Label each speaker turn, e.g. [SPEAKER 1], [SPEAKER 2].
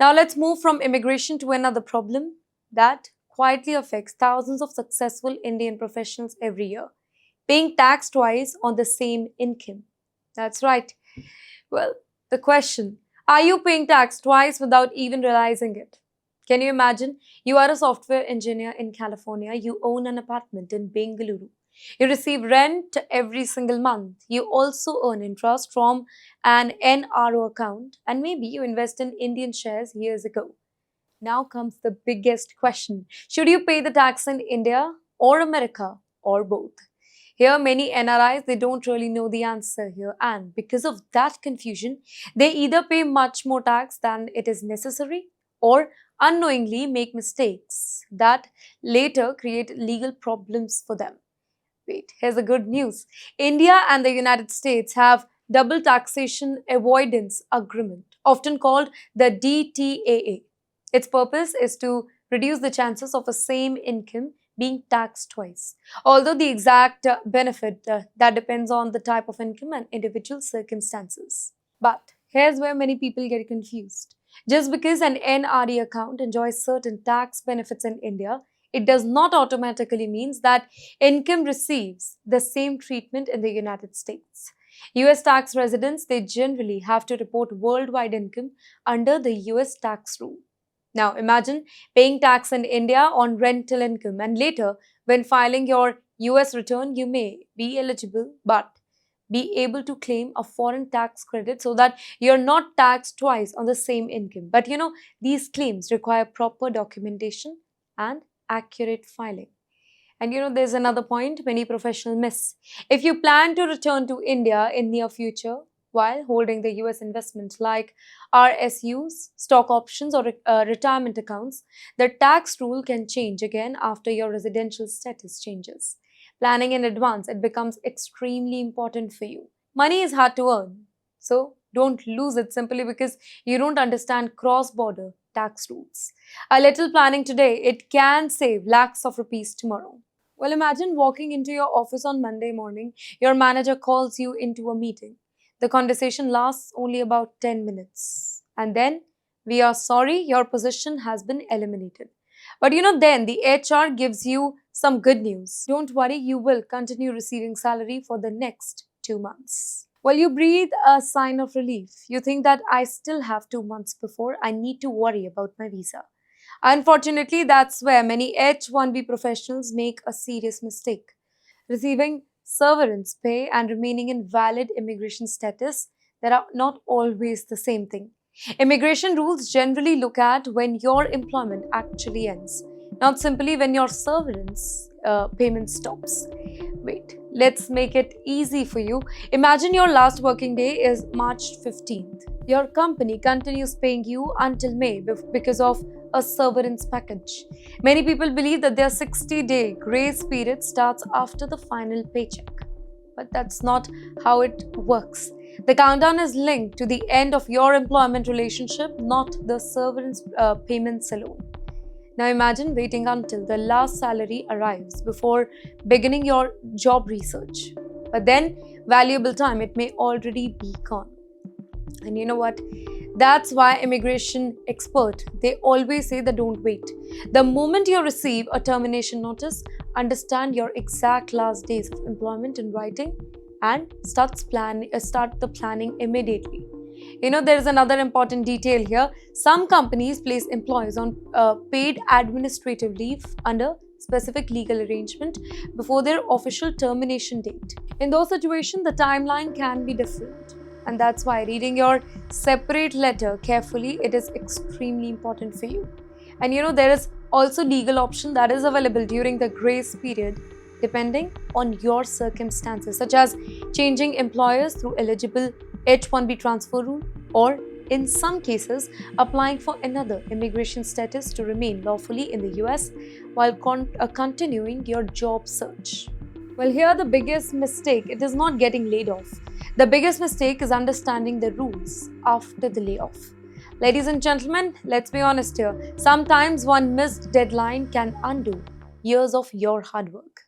[SPEAKER 1] Now let's move from immigration to another problem that quietly affects thousands of successful Indian professionals every year: paying tax twice on the same income. That's right. Well, the question: are you paying tax twice without even realizing it? Can you imagine? You are a software engineer in California, you own an apartment in Bengaluru. You receive rent every single month. You also earn interest from an NRO account, and maybe you invest in Indian shares years ago. Now comes the biggest question: should you pay the tax in India or America or both? Here, many NRIs, they don't really know the answer here, and because of that confusion, they either pay much more tax than it is necessary or unknowingly make mistakes that later create legal problems for them. Wait, here's the good news. India and the United States have double taxation avoidance agreement, often called the DTAA. Its purpose is to reduce the chances of a same income being taxed twice. Although the exact benefit that depends on the type of income and individual circumstances. But here's where many people get confused. Just because an NRE account enjoys certain tax benefits in India, it does not automatically means that income receives the same treatment in the United States. US tax residents, they generally have to report worldwide income under the US tax rule. Now imagine paying tax in India on rental income, and later when filing your US return, you may be eligible but be able to claim a foreign tax credit so that you're not taxed twice on the same income. But these claims require proper documentation and accurate filing. And there's another point many professionals miss. If you plan to return to India in near future while holding the US investment like RSUs, stock options, or retirement accounts, the tax rule can change again after your residential status changes. Planning in advance, it becomes extremely important for you. Money is hard to earn, so don't lose it simply because you don't understand cross-border tax rules. A little planning today, it can save lakhs of rupees tomorrow. Well, imagine walking into your office on Monday morning, your manager calls you into a meeting. The conversation lasts only about 10 minutes. And then, we are sorry, your position has been eliminated. But then the HR gives you some good news. Don't worry, you will continue receiving salary for the next 2 months. Well, you breathe a sign of relief. You think that I still have 2 months before I need to worry about my visa. Unfortunately, that's where many H-1B professionals make a serious mistake. Receiving severance pay and remaining in valid immigration status, that are not always the same thing. Immigration rules generally look at when your employment actually ends, not simply when your severance payment stops. Wait, let's make it easy for you. Imagine your last working day is March 15th. Your company continues paying you until May because of a severance package. Many people believe that their 60-day grace period starts after the final paycheck. But that's not how it works. The countdown is linked to the end of your employment relationship, not the severance payments alone. Now imagine waiting until the last salary arrives before beginning your job research. But then, valuable time, it may already be gone. And you know what? That's why immigration experts, they always say that don't wait. The moment you receive a termination notice, understand your exact last days of employment in writing and start the planning immediately. There is another important detail here. Some companies place employees on paid administrative leave under specific legal arrangement before their official termination date. In those situations, the timeline can be different. And that's why reading your separate letter carefully, it is extremely important for you. And there is also legal option that is available during the grace period depending on your circumstances, such as changing employers through eligible H-1B transfer rule, or in some cases, applying for another immigration status to remain lawfully in the US while continuing your job search. Well, here the biggest mistake, it is not getting laid off. The biggest mistake is understanding the rules after the layoff. Ladies and gentlemen, let's be honest here. Sometimes one missed deadline can undo years of your hard work.